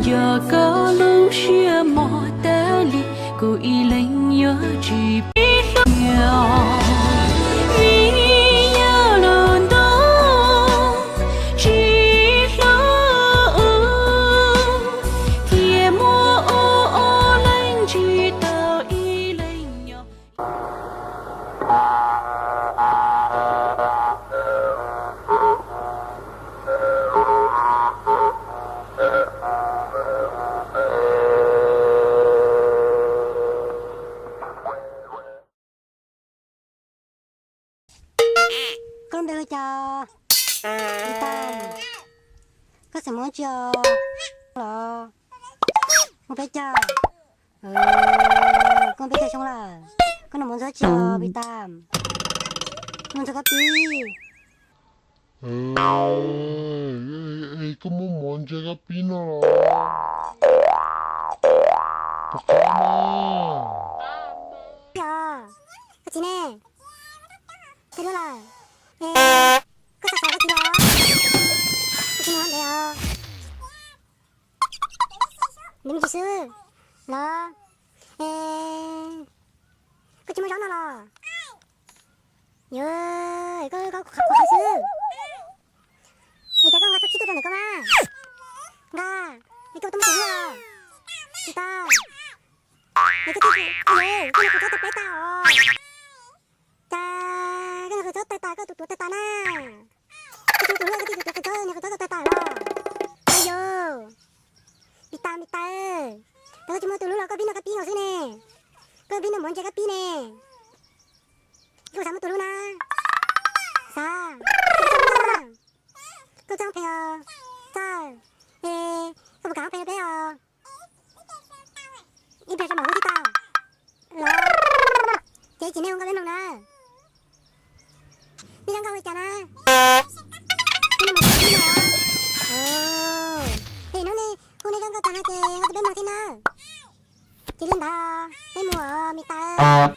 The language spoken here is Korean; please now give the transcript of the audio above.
giờ có lúc xưa mò ta li cô y lên nhớ chỉ biết nhỏ vì nhớ lần đó chỉ lo thì mua ô lên chỉ tao y lên nhỏ. Con đưa cho Tam có sẽ muốn cho là con bé cho con bé cho xong là con muốn cho bị Tam muốn cho cái pi ¿Cómo moncha capino? Pocama. 야 그치 네 들어라 그 사사가 들어 그치 뭐 한대요 님기스 나 그치 뭐 전화라 여 이거 갖고 가스 이 대강 가서 키도 전에 그만 가 이거 또 뭐야 진짜 이거 또 그냥 그것도 뺐다 자 그냥 그거 뺐다 그것도 또 뺐다나 그거 또 그거 그냥 그거 뺐다 아유 미따 내가 지금 또 놀라 그 비너가 삐 어서네 그 비너 뭔지가 삐네 이거 잘못 들어오나 자 그 장패요 자 그거 강패요 배요 이 배좀 어디다 제 지내온 거 맨날 니랑 가고 있잖아 니는 뭐 지내요 너네 오늘 간거 당하게 하도 맨날 지나 지른다 내 모아 미따